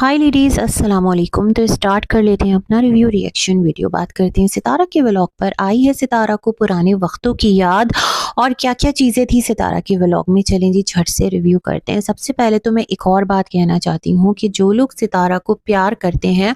हाय ladies, अस्सलाम वालेकुम। तो स्टार्ट कर लेते हैं अपना रिव्यू रिएक्शन वीडियो। बात करते हैं सितारा के व्लॉग पर। आई है सितारा को पुराने वक्तों की याद और क्या-क्या चीज़ें थी सितारा के व्लॉग में। चलें जी, झट से रिव्यू करते हैं। सबसे पहले तो मैं एक और बात कहना चाहती हूँ कि जो लोग सितारा को प्यार करते हैं,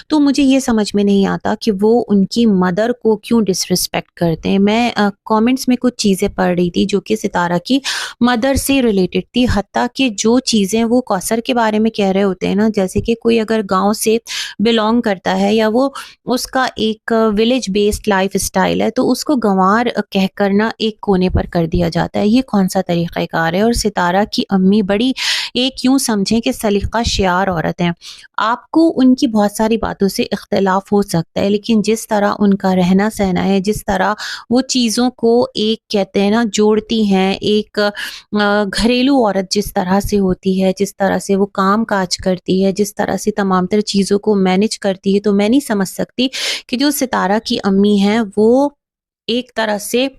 तो मुझे ये समझ में नहीं आता कि वो उनकी मदर को क्यों डिसरिस्पेक्ट करते हैं। मैं कमेंट्स में कुछ चीज़ें पढ़ रही थी जो कि सितारा की मदर से रिलेटेड थी। हत्ता कि जो चीज़ें वो कौसर के बारे में कह रहे होते हैं ना, जैसे कि कोई अगर गाँव से बिलॉन्ग करता है या वो उसका एक विलेज बेस्ड लाइफ़स्टाइल है, तो उसको गँवार कहकर ना एक कोने पर कर दिया जाता है। ये कौन-सा तरीक़ेकार है? और सितारा की अम्मी बड़ी एक यूँ समझें कि सलीक़ा-शियार औरत हैं। आपको उनकी बहुत सारी बातों से इख्तिलाफ़ हो सकता है, लेकिन जिस तरह उनका रहना-सहना है, जिस तरह वो चीज़ों को एक कहते हैं ना जोड़ती हैं, एक घरेलू औरत जिस तरह से होती है, जिस तरह से वो काम-काज करती है, जिस तरह से तमाम तर चीज़ों को मैनेज करती है, तो मैं नहीं समझ सकती कि जो सितारा की अम्मी हैं, वो एक तरह से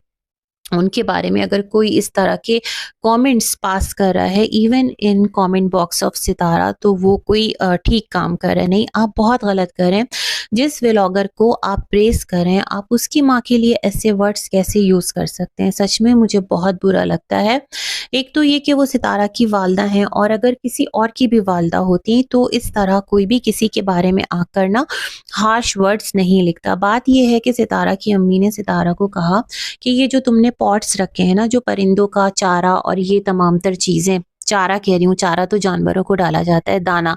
उनके बारे में अगर कोई इस तरह के कमेंट्स पास कर रहा है even in comment box of Sitara, तो वो कोई ठीक काम कर रहा है। नहीं, आप बहुत गलत कर रहे हैं। जिस व्लॉगर को आप प्रेज़ कर रहे हैं, आप उसकी माँ के लिए ऐसे वर्ड्स कैसे यूज़ कर सकते हैं? सच में मुझे बहुत बुरा लगता है। एक तो ये कि वो सितारा की वालिदा हैं, और अगर किसी और की भी वालिदा होती तो इस तरह कोई भी किसी के बारे में आकर ना हार्श वर्ड्स नहीं लिखता। बात ये है कि सितारा की अम्मी ने सितारा को कहा कि ये जो तुमने पॉट्स रखे हैं ना, जो परिंदों का चारा और ये तमाम तर चीज़ें, चारा कह रही हूँ, चारा तो जानवरों को डाला जाता है, दाना,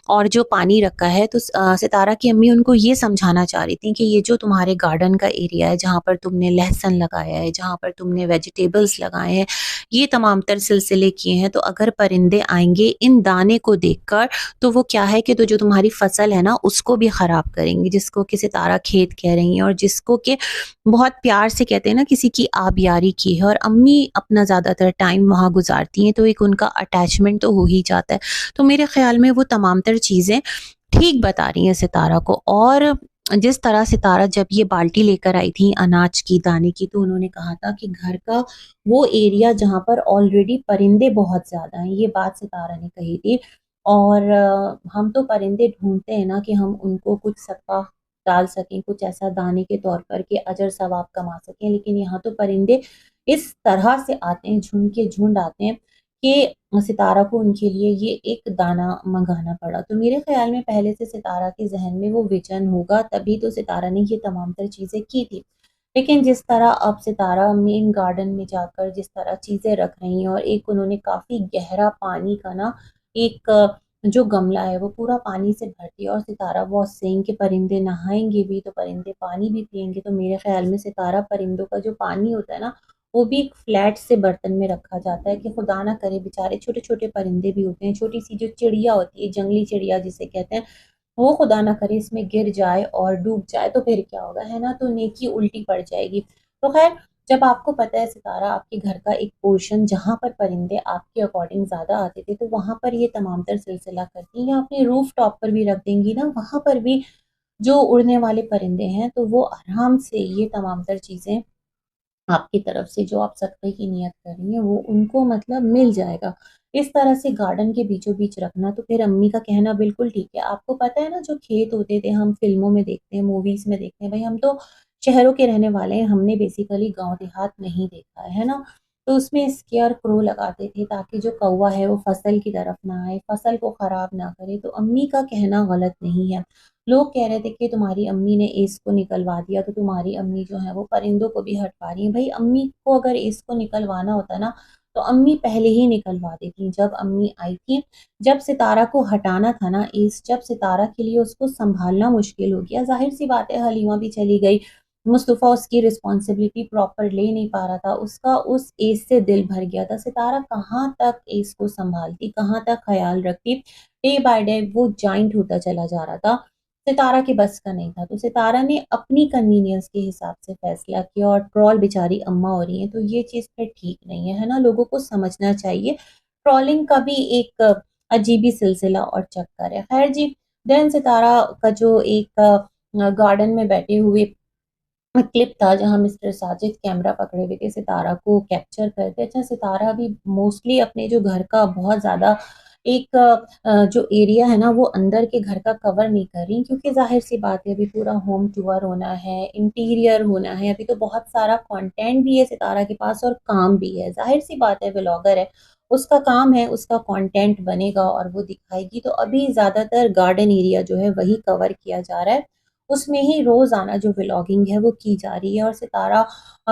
और जो पानी रखा है, तो सितारा की अम्मी उनको ये समझाना चाह रही थी कि ये जो तुम्हारे गार्डन का एरिया है, जहाँ पर तुमने लहसुन लगाया है, जहाँ पर तुमने वेजिटेबल्स लगाए हैं, ये तमाम तर सिलसिले किए हैं, तो अगर परिंदे आएँगे इन दाने को देखकर, तो वो क्या है कि तो जो तुम्हारी फसल है ना, उसको भी ख़राब करेंगे, जिसको कि सितारा खेत कह रही हैं और जिसको कि बहुत प्यार से कहते हैं ना किसी की आबियारी की है, और अम्मी अपना ज़्यादातर टाइम वहाँ गुज़ारती हैं, तो एक उनका अटैचमेंट तो हो ही जाता है। तो मेरे ख़्याल में वो तमाम तर चीज़ें ठीक बता रही हैं सितारा को। और जिस तरह सितारा जब ये बाल्टी लेकर आई थी अनाज की, दाने की, तो उन्होंने कहा था कि घर का वो एरिया जहाँ पर ऑलरेडी परिंदे बहुत ज़्यादा हैं, ये बात सितारा ने कही थी। और हम तो परिंदे ढूँढते हैं ना कि हम उनको कुछ सदका डाल सकें, कुछ ऐसा दाने के तौर पर कि अजर सवाब कमा सकें, लेकिन यहाँ तो परिंदे इस तरह से आते हैं, झुंड के झुंड आते हैं कि सितारा को उनके लिए ये एक दाना मँगाना पड़ा। तो मेरे ख़्याल में पहले से सितारा के ज़हन में वो विज़न होगा, तभी तो सितारा ने ये तमाम तर चीज़ें की थी। लेकिन जिस तरह अब सितारा मेन गार्डन में जाकर जिस तरह चीज़ें रख रही हैं, और एक उन्होंने काफ़ी गहरा पानी का ना एक जो गमला है वो पूरा पानी से भर दिया, और सितारा वाज़ सेइंग कि परिंदे नहाएँगे भी, तो परिंदे पानी भी पिएँगे। तो मेरे ख़्याल में सितारा परिंदों का जो पानी होता है ना, वो भी एक फ्लैट से बर्तन में रखा जाता है कि खुदा ना करे बेचारे छोटे-छोटे परिंदे भी होते हैं, छोटी-सी जो चिड़िया होती है, जंगली चिड़िया जिसे कहते हैं, वो खुदा ना करे इसमें गिर जाए और डूब जाए, तो फिर क्या होगा, है ना? तो नेकी उल्टी पड़ जाएगी। तो ख़ैर, जब आपको पता है सितारा आपके घर का एक पोर्शन जहाँ पर परिंदे आपके अकॉर्डिंग ज़्यादा आते थे, तो वहाँ पर ये तमाम तर सिलसिला करती हैं, या अपने रूफ़ टॉप पर भी रख देंगी ना, वहाँ पर भी जो उड़ने वाले परिंदे हैं, तो वो आराम से ये तमाम तर चीज़ें आपकी तरफ से जो आप सदक़े की नियत कर रही हैं, वो उनको मतलब मिल जाएगा। इस तरह से गार्डन के बीचों-बीच रखना, तो फिर अम्मी का कहना बिल्कुल ठीक है। आपको पता है ना, जो खेत होते थे हम फ़िल्मों में देखते हैं, मूवीज़ में देखते हैं, भई हम तो शहरों के रहने वाले हैं, हमने बेसिकली गाँव देहात नहीं देखा है ना? तो उसमें स्केयर क्रो लगाते थे ताकि जो कौवा है वो फसल की तरफ ना आए, फसल को ख़राब ना करे, तो अम्मी का कहना गलत नहीं है। लोग कह रहे थे कि तुम्हारी अम्मी ने एस को निकलवा दिया, तो तुम्हारी अम्मी जो है वो परिंदों को भी हटवा रही हैं। भई अम्मी को अगर एस को निकलवाना होता ना, तो अम्मी पहले ही निकलवा देती। जब अम्मी आई थी, जब सितारा को हटाना था ना एस, जब सितारा के लिए उसको सँभालना मुश्किल हो गया, ज़ाहिर-सी बात है हलीमा भी चली गई, मुस्तफ़ा उसकी रिस्पॉन्सिबिलिटी प्रॉपर ले नहीं पा रहा था, उसका उस एस से दिल भर गया था। सितारा कहाँ तक एस को सँभालती, कहाँ तक ख़्याल रखती, डे बाय डे वो जाइंट होता चला जा रहा था। सितारा के बस का नहीं था, तो सितारा ने अपनी कन्वीनियंस के हिसाब से फ़ैसला किया, और ट्रोल बेचारी अम्मा हो रही हैं, तो ये चीज़ फिर ठीक नहीं है ना? लोगों को समझना चाहिए, ट्रोलिंग का भी एक अजीब ही सिलसिला और चक्कर है। ख़ैर जी, देन सितारा का जो एक गार्डन में बैठे हुए क्लिप था जहाँ मिस्टर साजिद कैमरा पकड़े हुए थे, सितारा को कैप्चर करते। अच्छा, सितारा भी मोस्टली अपने जो घर का बहुत ज़्यादा एक जो एरिया है ना वो अंदर के घर का कवर नहीं कर रही, क्योंकि ज़ाहिर-सी बात है अभी पूरा होम टूर होना है, इंटीरियर होना है, अभी तो बहुत सारा कंटेंट भी है सितारा के पास और काम भी है। ज़ाहिर-सी बात है व्लॉगर है, उसका काम है, उसका कंटेंट बनेगा और वो दिखाएगी। तो अभी ज़्यादातर गार्डन एरिया जो है वही कवर किया जा रहा है। उसमें ही रोज़ाना जो व्लॉगिंग है वो की जा रही है और सितारा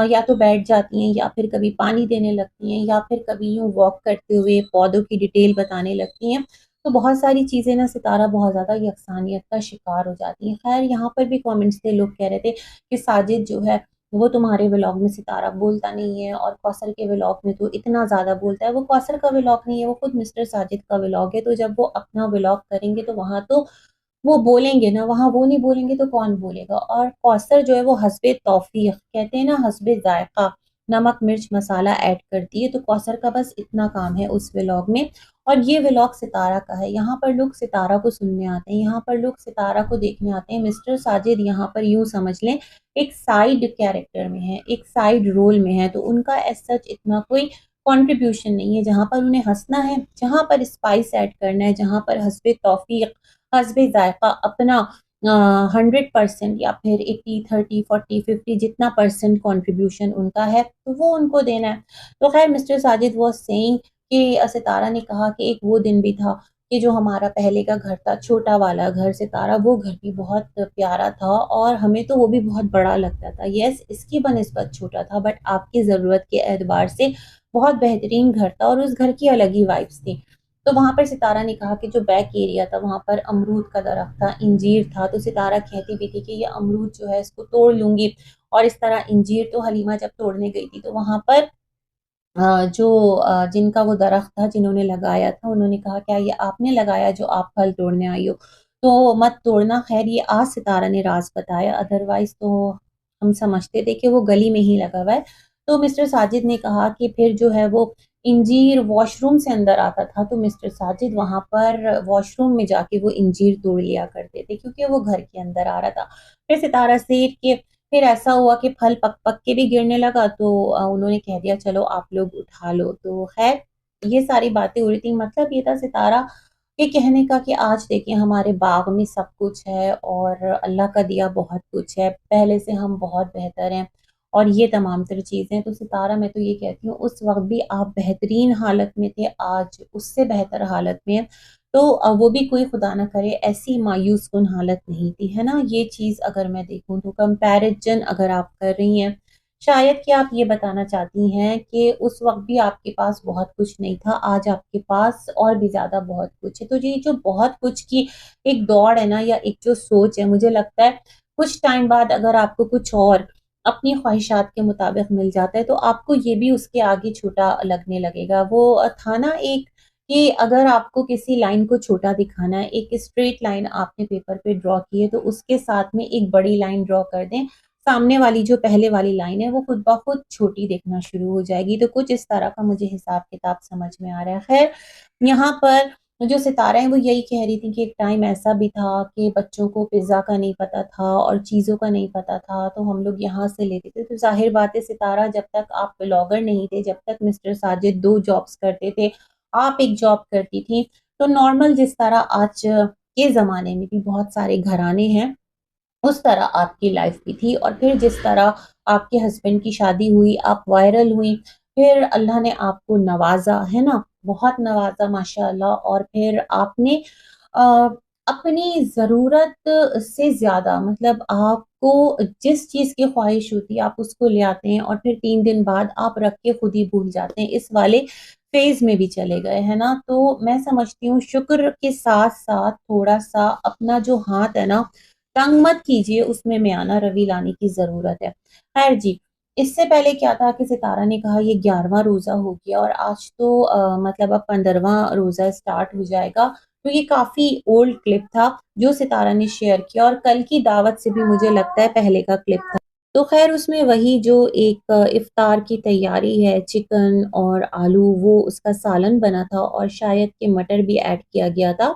या तो बैठ जाती हैं या फिर कभी पानी देने लगती हैं या फिर कभी यूँ वॉक करते हुए पौधों की डिटेल बताने लगती हैं। तो बहुत सारी चीज़ें ना सितारा बहुत ज़्यादा यकसानियत का शिकार हो जाती हैं। ख़ैर यहाँ पर भी कमेंट्स थे, लोग कह रहे थे कि साजिद जो है वो तुम्हारे व्लॉग में सितारा बोलता नहीं है और कौसर के व्लॉग में तो इतना ज़्यादा बोलता है। वो कौसर का व्लॉग नहीं है, वो खुद मिस्टर साजिद का व्लॉग है। तो जब वो अपना व्लॉग करेंगे तो वहाँ तो वो बोलेंगे ना, वहाँ वो नहीं बोलेंगे तो कौन बोलेगा? और कौसर जो है वो हस्बे तौफ़ीक़ कहते हैं ना, हस्बे ज़ायक़ा, नमक, मिर्च, मसाला ऐड करती है, तो कौसर का बस इतना काम है उस व्लॉग में। और ये व्लॉग सितारा का है, यहाँ पर लोग सितारा को सुनने आते हैं, यहाँ पर लोग सितारा को देखने आते हैं। मिस्टर साजिद यहाँ पर यूँ समझ लें एक साइड कैरेक्टर में है, एक साइड रोल में है, तो उनका एज़ सच इतना कोई कंट्रीब्यूशन नहीं है। जहाँ पर उन्हें हँसना है, जहाँ पर स्पाइस ऐड करना है, जहाँ पर हस्बे तौफ़ीक़, हस्बे ज़ायक़ा अपना 100% या फिर 80, 30, 40, 50 जितना परसेंट कंट्रीब्यूशन उनका है, तो वो उनको देना है। तो ख़ैर मिस्टर साजिद वाज़ सेइंग कि सितारा ने कहा कि एक वो दिन भी था कि जो हमारा पहले का घर था, छोटा वाला घर सितारा, वो घर भी बहुत प्यारा था और हमें तो वो भी बहुत बड़ा लगता था। येस, इसकी बनिस्बत छोटा था बट आपकी ज़रूरत के एतबार से बहुत बेहतरीन घर था और उस घर की अलग ही वाइब्स थी। तो वहाँ पर सितारा ने कहा कि जो बैक एरिया था वहाँ पर अमरूद का दरख्त था, इंजीर था, तो सितारा कहती भी थी कि ये अमरूद जो है इसको तोड़ लूँगी। और इस तरह इंजीर तो हलीमा जब तोड़ने गई थी तो वहाँ पर जिनका वो दरख्त था, जिन्होंने लगाया था, उन्होंने कहा, "क्या ये आपने लगाया जो आप फल तोड़ने आई हो? तो मत तोड़ना।" ख़ैर ये आज सितारा ने राज़ बताया, अदरवाइज़ तो हम समझते थे कि वो गली में ही लगा हुआ है। तो मिस्टर साजिद ने कहा कि फिर जो है वो इंजीर वॉशरूम से अंदर आता था, तो मिस्टर साजिद वहाँ पर वॉशरूम में जाके वो इंजीर तोड़ लिया करते थे, क्योंकि वो घर के अंदर आ रहा था। फिर सितारा से कि फिर ऐसा हुआ कि फल पक-पक के भी गिरने लगा, तो उन्होंने कह दिया चलो आप लोग उठा लो। तो ख़ैर ये सारी बातें हो रही थी। मतलब ये था सितारा के कहने का कि आज देखिए हमारे बाग में सब कुछ है और अल्लाह का दिया बहुत कुछ है। पहले से हम बहुत बेहतर हैं और ये तमाम तर चीज़ें। तो सितारा मैं तो ये कहती हूँ उस वक़्त भी आप बेहतरीन हालत में थे, आज उससे बेहतर हालत में हैं। तो वो भी कोई खुदा ना करे ऐसी मायूस कुन हालत नहीं थी, है ना? ये चीज़ अगर मैं देखूँ तो कंपैरिज़न अगर आप कर रही हैं, शायद कि आप ये बताना चाहती हैं कि उस वक़्त भी आपके पास बहुत कुछ नहीं था, आज आपके पास और भी ज़्यादा बहुत कुछ है। तो ये जो बहुत कुछ की एक दौड़ है ना या एक जो सोच है, मुझे लगता है कुछ टाइम बाद अगर आपको कुछ और अपनी ख्वाहिशात के मुताबिक मिल जाता है, तो आपको ये भी उसके आगे छोटा लगने लगेगा। वो था ना एक कि अगर आपको किसी लाइन को छोटा दिखाना है, एक स्ट्रेट लाइन आपने पेपर पे ड्रॉ की है, तो उसके साथ में एक बड़ी लाइन ड्रॉ कर दें। सामने वाली जो पहले वाली लाइन है, वो खुद ब खुद छोटी दिखना शुरू हो जाएगी। तो कुछ इस तरह का मुझे हिसाब-किताब समझ में आ रहा है। ख़ैर, यहाँ पर जो सितारा हैं, वो यही कह रही थी कि एक टाइम ऐसा भी था कि बच्चों को पिज़्ज़ा का नहीं पता था और चीज़ों का नहीं पता था, तो हम लोग यहाँ से लेते थे। तो ज़ाहिर बात है सितारा, जब तक आप व्लॉगर नहीं थे, जब तक मिस्टर साजिद 2 जॉब्स करते थे, आप एक जॉब करती थीं, तो नॉर्मल जिस तरह आज के ज़माने में भी बहुत सारे घराने हैं, उस तरह आपकी लाइफ़ भी थी। और फिर जिस तरह आपके हस्बैंड की शादी हुई, आप वायरल हुईं, फिर अल्लाह ने आपको नवाज़ा, है ना? बहुत नवाज़ा माशाअल्लाह। और फिर आपने अ, अपनी ज़रूरत से ज़्यादा, मतलब आपको जिस चीज़ की ख़्वाहिश होती है, आप उसको ले आते हैं और फिर 3 दिन बाद आप रख के खुद ही भूल जाते हैं। इस वाले फ़ेज़ में भी चले गए, है ना? तो मैं समझती हूँ शुक्र के साथ-साथ थोड़ा-सा अपना जो हाथ है ना, तंग मत कीजिए, उसमें म्याना रवि लाने की ज़रूरत है। ख़ैर जी, इससे पहले क्या था कि सितारा ने कहा ये 11वाँ रोज़ा हो गया और आज तो मतलब अब 15वाँ रोज़ा स्टार्ट हो जाएगा। तो ये काफ़ी ओल्ड क्लिप था, जो सितारा ने शेयर किया और कल की दावत से भी मुझे लगता है पहले का क्लिप था। तो ख़ैर उसमें वही जो एक इफ्तार की तैयारी है, चिकन और आलू वो उसका सालन बना था और शायद कि मटर भी ऐड किया गया था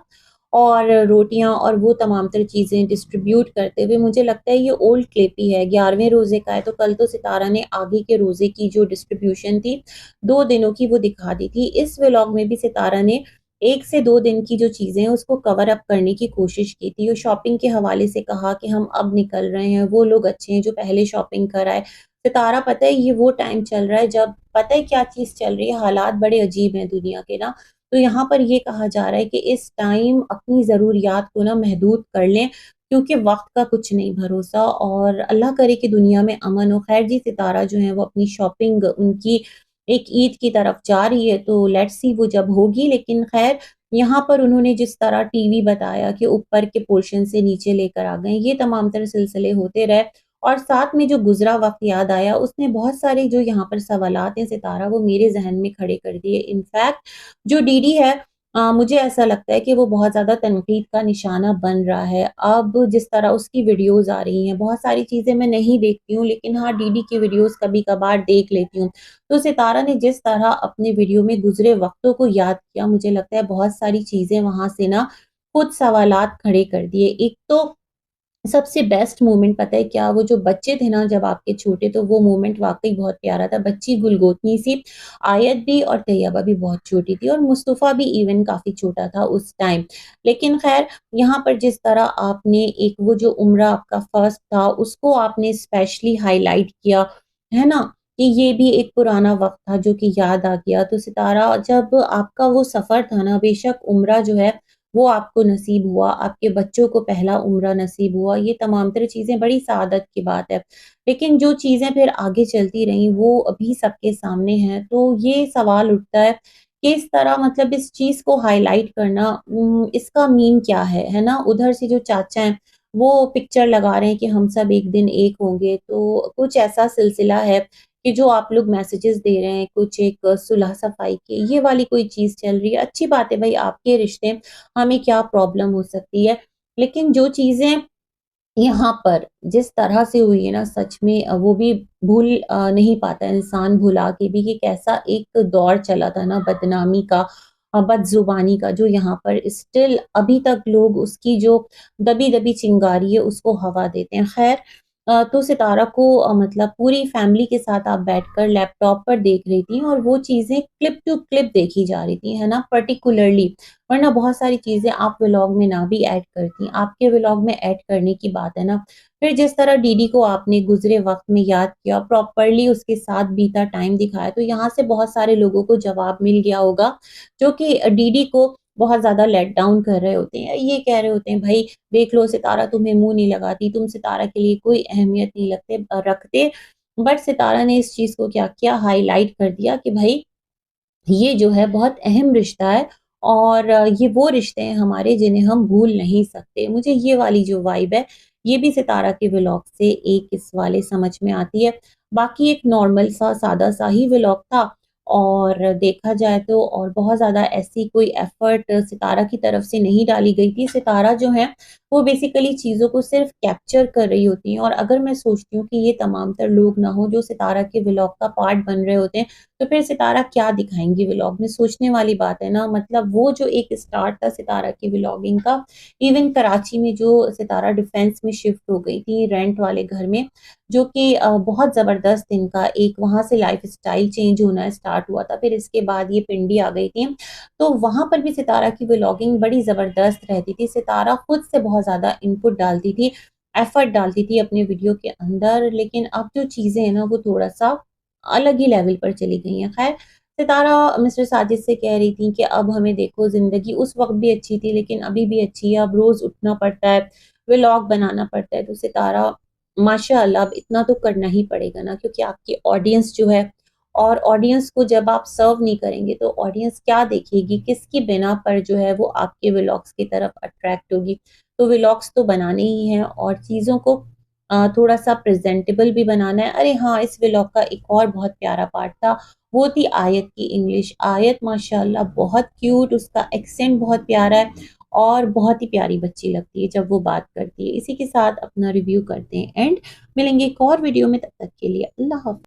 और रोटियाँ और वो तमाम तर चीज़ें डिस्ट्रीब्यूट करते हुए, मुझे लगता है ये ओल्ड क्लिप ही है। 11वें रोज़े का है, तो कल तो सितारा ने आगे के रोज़े की जो डिस्ट्रीब्यूशन थी, 2 दिनों की, वो दिखा दी थी। इस व्लॉग में भी सितारा ने 1 से 2 दिन की जो चीज़ें हैं उसको कवर अप करने की कोशिश की थी और शॉपिंग के हवाले से कहा कि हम अब निकल रहे हैं, वो लोग अच्छे हैं जो पहले शॉपिंग कर आए। सितारा पता है ये वो टाइम चल रहा है जब पता है क्या चीज़ चल रही है, हालात बड़े अजीब हैं दुनिया के ना, तो यहाँ पर ये कहा जा रहा है कि इस टाइम अपनी ज़रूरियात को ना महदूद कर लें, क्योंकि वक़्त का कुछ नहीं भरोसा और अल्लाह करे कि दुनिया में अमन हो। ख़ैर जी, सितारा जो है वो अपनी शॉपिंग उनकी एक ईद की तरफ जा रही है, तो लेट्स सी वो जब होगी, लेकिन ख़ैर यहाँ पर उन्होंने जिस तरह टीवी बताया कि ऊपर के पोर्शन से नीचे लेकर आ गए, ये तमाम तर सिलसिले होते रहे और साथ में जो गुज़रा वक़्त याद आया, उसने बहुत सारे जो यहाँ पर सवालात हैं सितारा, वो मेरे ज़हन में खड़े कर दिए। इनफैक्ट जो डीडी है, मुझे ऐसा लगता है कि वो बहुत ज़्यादा तनकीद का निशाना बन रहा है। अब जिस तरह उसकी वीडियोज़ आ रही हैं, बहुत सारी चीज़ें मैं नहीं देखती हूँ, लेकिन हाँ, डीडी की वीडियोज़ कभी-कभार देख लेती हूँ। तो सितारा ने जिस तरह अपने वीडियो में गुज़रे वक़्तों को याद किया, मुझे लगता है बहुत सारी चीज़ें वहाँ से ना खुद सवालात खड़े कर दिए। एक तो सबसे बेस्ट मोमेंट पता है क्या? वो जो बच्चे थे ना जब आपके छोटे, तो वो मोमेंट वाक़ई बहुत प्यारा था। बच्ची गुलगोतनी सी, आयत भी और तैयबा भी बहुत छोटी थी और मुस्तफ़ा भी इवन काफ़ी छोटा था उस टाइम। लेकिन ख़ैर यहाँ पर जिस तरह आपने एक वो जो उम्रा आपका फर्स्ट था उसको आपने स्पेशली हाइलाइट किया, है ना? कि ये भी एक पुराना वक़्त था जो कि याद आ गया। तो सितारा, जब आपका वो सफ़र था ना, बेशक उम्रा जो है वो आपको नसीब हुआ, आपके बच्चों को पहला उम्रा नसीब हुआ, ये तमाम तर चीज़ें बड़ी सआदत की बात है। लेकिन जो चीज़ें फिर आगे चलती रहीं, वो अभी सबके सामने हैं, तो ये सवाल उठता है कि इस तरह मतलब इस चीज़ को हाइलाइट करना, इसका मीन क्या है ना? उधर से जो चाचा हैं, वो पिक्चर लगा रहे हैं कि हम सब एक दिन एक होंगे, तो कुछ ऐसा सिलसिला है कि जो आप लोग मैसेजेस दे रहे हैं, कुछ एक सुलह-सफ़ाई के, ये वाली कोई चीज़ चल रही है। अच्छी बात है भई, आपके रिश्ते, हमें क्या प्रॉब्लम हो सकती है। लेकिन जो चीज़ें यहाँ पर जिस तरह से हुई है ना, सच में वो भी भूल नहीं पाता इंसान भुला के भी कि कैसा एक दौर चला था ना बदनामी का, बदज़ुबानी का, जो यहाँ पर स्टिल अभी तक लोग उसकी जो दबी-दबी चिंगारी है उसको हवा देते हैं। ख़ैर, तो सितारा को मतलब पूरी फैमिली के साथ आप बैठकर लैपटॉप पर देख रही थी और वो चीज़ें क्लिप टू क्लिप देखी जा रही थी, है ना? पर्टिकुलरली, वरना बहुत सारी चीज़ें आप व्लॉग में ना भी ऐड करती, आपके व्लॉग में ऐड करने की बात है ना। फिर जिस तरह डीडी को आपने गुज़रे वक़्त में याद किया, प्रॉपरली उसके साथ बीता टाइम दिखाया, तो यहाँ से बहुत सारे लोगों को जवाब मिल गया होगा, जो कि डीडी को बहुत ज़्यादा लेट डाउन कर रहे होते हैं। ये कह रहे होते हैं, "भई देख लो, सितारा तुम्हें मुँह नहीं लगाती, तुम सितारा के लिए कोई अहमियत नहीं रखते।" बट सितारा ने इस चीज़ को क्या किया, हाइलाइट कर दिया कि भई ये जो है बहुत अहम रिश्ता है और ये वो रिश्ते हैं हमारे जिन्हें हम भूल नहीं सकते। मुझे ये वाली जो वाइब है, ये भी सितारा के व्लॉग से एक इस वाले समझ में आती है। बाकी एक नॉर्मल सा, सादा सा ही व्लॉग था और देखा जाए तो और बहुत ज़्यादा ऐसी कोई एफ़र्ट सितारा की तरफ से नहीं डाली गई थी। सितारा जो है, वो बेसिकली चीज़ों को सिर्फ़ कैप्चर कर रही होती हैं और अगर मैं सोचती हूँ कि ये तमाम तर लोग ना हों जो सितारा के व्लॉग का पार्ट बन रहे होते हैं, तो फिर सितारा क्या दिखाएँगी व्लॉग में? सोचने वाली बात है ना। मतलब वो जो एक स्टार्ट था सितारा की व्लॉगिंग का, इवन कराची में जो सितारा डिफेंस में शिफ्ट हो गई थी रेंट वाले घर में, जो कि बहुत ज़बरदस्त इनका एक वहाँ से लाइफ़स्टाइल चेंज होना स्टार्ट हुआ था। फिर इसके बाद ये पिंडी आ गई थी। तो वहाँ पर भी सितारा की व्लॉगिंग बड़ी ज़बरदस्त रहती थी। सितारा खुद से बहुत ज़्यादा इनपुट डालती थी, एफर्ट डालती थी अपने वीडियो के अंदर, लेकिन अब जो चीज़ें हैं ना, वो थोड़ा-सा अलग ही लेवल पर चली गई हैं। ख़ैर, सितारा मिस्टर साजिद से कह रही थी कि अब हमें देखो, ज़िंदगी उस वक़्त भी अच्छी थी लेकिन अभी भी अच्छी है, अब रोज़ उठना पड़ता है, व्लॉग बनाना पड़ता है। तो सितारा, माशाअल्लाह, अब इतना तो करना ही पड़ेगा ना, क्योंकि आपकी ऑडियंस जो है, और ऑडियंस को जब आप सर्व नहीं करेंगे तो ऑडियंस क्या देखेगी? किसकी बिना पर जो है वो आपके व्लॉग्स की तरफ अट्रैक्ट होगी? तो व्लॉग्स तो बनाने ही हैं और चीज़ों को थोड़ा-सा प्रेज़ेंटेबल भी बनाना है। अरे हाँ, इस व्लॉग का एक और बहुत प्यारा पार्ट था, वो थी आयत की इंग्लिश। आयत माशाअल्लाह बहुत क्यूट, उसका एक्सेंट बहुत प्यारा है और बहुत ही प्यारी बच्ची लगती है जब वो बात करती है। इसी के साथ अपना रिव्यू करते हैं एंड मिलेंगे एक और वीडियो में, तब तक के लिए अल्लाह हाफ़िज़।